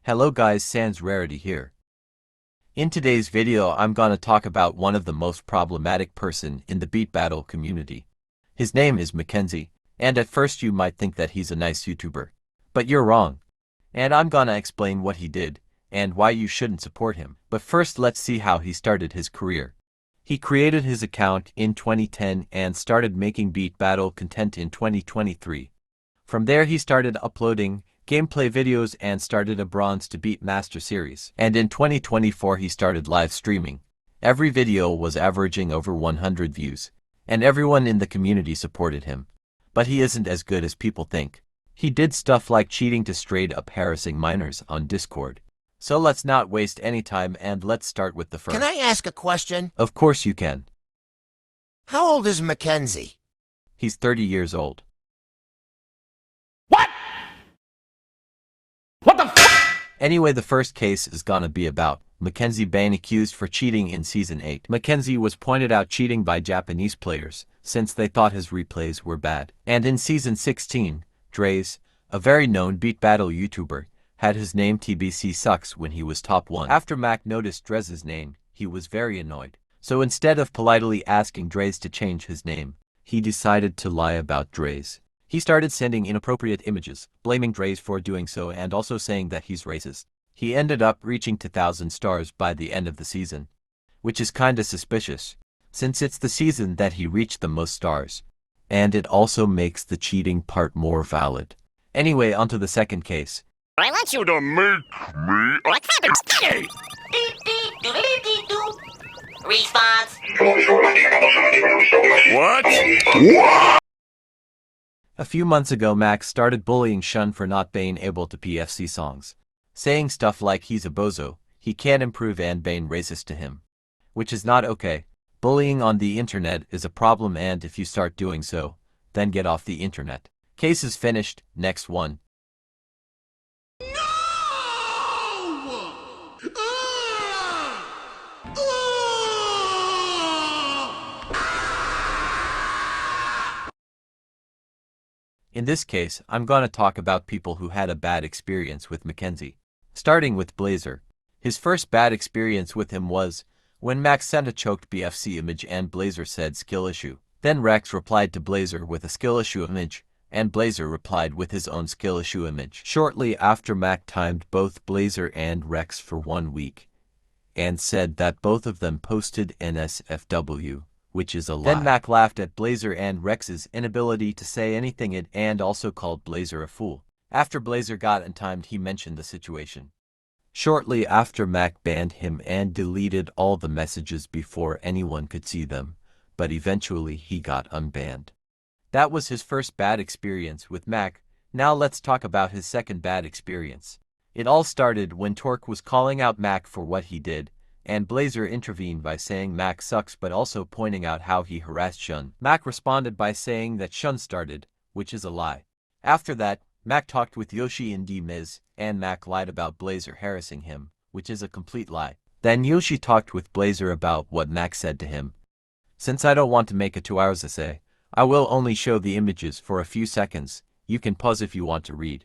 Hello guys, Sans Rarity here. In today's video I'm gonna talk about one of the most problematic person in the beat battle community. His name is Mackenzie, and at first you might think that he's a nice YouTuber. But you're wrong. And I'm gonna explain what he did, and why you shouldn't support him. But first let's see how he started his career. He created his account in 2010 and started making beat battle content in 2023. From there he started uploading gameplay videos and started a Bronze to Beat Master series. And in 2024 he started live streaming. Every video was averaging over 100 views, and everyone in the community supported him. But he isn't as good as people think. He did stuff like cheating to straight up harassing minors on Discord. So let's not waste any time and let's start with the first. Can I ask a question? Of course you can. How old is Mackenzie? He's 30 years old. What? What the f? Anyway, the first case is gonna be about Mackenzie being accused for cheating in Season 8. Mackenzie was pointed out cheating by Japanese players, since they thought his replays were bad. And in Season 16, Dre's, a very known beat battle YouTuber, had his name TBC sucks when he was top 1. After Mac noticed Drez's name, he was very annoyed. So instead of politely asking Drez to change his name, he decided to lie about Drez. He started sending inappropriate images, blaming Drez for doing so and also saying that he's racist. He ended up reaching 2,000 stars by the end of the season, which is kinda suspicious, since it's the season that he reached the most stars. And it also makes the cheating part more valid. Anyway, onto the second case. I want you to make me a cottage. Response. What? A few months ago Max started bullying Shun for not being able to PFC songs, saying stuff like he's a bozo, he can't improve and being racist to him. Which is not okay. Bullying on the internet is a problem and if you start doing so, then get off the internet. Case is finished, next one. In this case, I'm gonna talk about people who had a bad experience with Mackenzie. Starting with Blazer. His first bad experience with him was when Max sent a choked BFC image and Blazer said skill issue. Then Rex replied to Blazer with a skill issue image, and Blazer replied with his own skill issue image. Shortly after, Mac timed both Blazer and Rex for 1 week, and said that both of them posted NSFW, which is a lie. Then Mac laughed at Blazer and Rex's inability to say anything and also called Blazer a fool. After Blazer got untimed, he mentioned the situation. Shortly after, Mac banned him and deleted all the messages before anyone could see them, but eventually he got unbanned. That was his first bad experience with Mac. Now let's talk about his second bad experience. It all started when Torque was calling out Mac for what he did, and Blazer intervened by saying Mac sucks but also pointing out how he harassed Shun. Mac responded by saying that Shun started, which is a lie. After that, Mac talked with Yoshi and D-Miz, and Mac lied about Blazer harassing him, which is a complete lie. Then Yoshi talked with Blazer about what Mac said to him. Since I don't want to make a 2 hours essay, I will only show the images for a few seconds. You can pause if you want to read.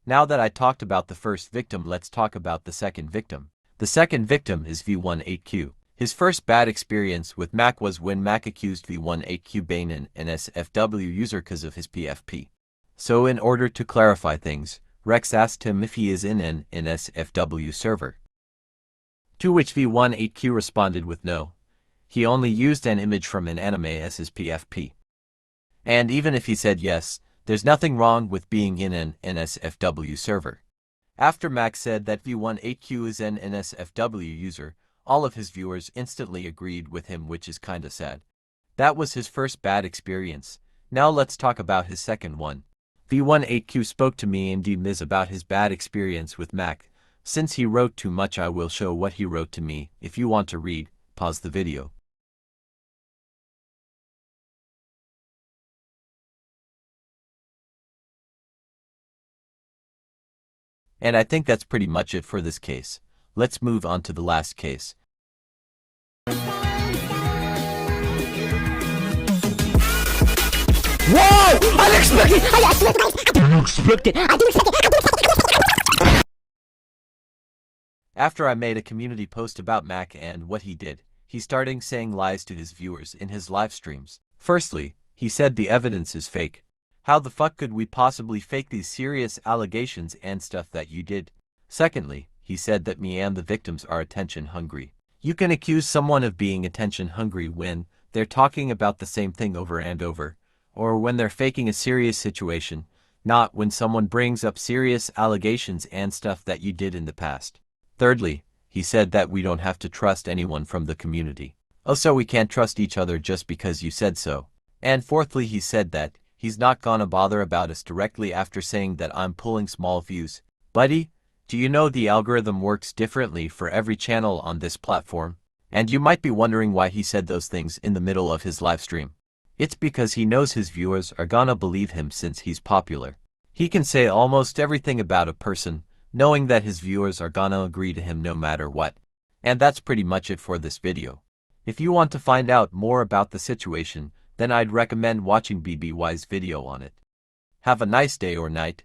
Now that I talked about the first victim, let's talk about the second victim. The second victim is V18Q. His first bad experience with Mac was when Mac accused V18Q being an NSFW user because of his PFP. So in order to clarify things, Rex asked him if he is in an NSFW server. To which V18Q responded with no. He only used an image from an anime as his PFP. And even if he said yes, there's nothing wrong with being in an NSFW server. After Max said that V18Q is an NSFW user, all of his viewers instantly agreed with him, which is kinda sad. That was his first bad experience. Now let's talk about his second one. V18Q spoke to me and D-Miz about his bad experience with Mac. Since he wrote too much, I will show what he wrote to me. If you want to read, pause the video. And I think that's pretty much it for this case. Let's move on to the last case. Whoa! Unexpected! Unexpected! After I made a community post about Mac and what he did, he's starting saying lies to his viewers in his live streams. Firstly, he said the evidence is fake. How the fuck could we possibly fake these serious allegations and stuff that you did? Secondly, he said that me and the victims are attention hungry. You can accuse someone of being attention hungry when they're talking about the same thing over and over, or when they're faking a serious situation, not when someone brings up serious allegations and stuff that you did in the past. Thirdly, he said that we don't have to trust anyone from the community. Also, we can't trust each other just because you said so. And fourthly, he said that he's not gonna bother about us directly after saying that I'm pulling small views. Buddy, do you know the algorithm works differently for every channel on this platform? And you might be wondering why he said those things in the middle of his live stream. It's because he knows his viewers are gonna believe him since he's popular. He can say almost everything about a person, knowing that his viewers are gonna agree to him no matter what. And that's pretty much it for this video. If you want to find out more about the situation, then I'd recommend watching BBY's video on it. Have a nice day or night.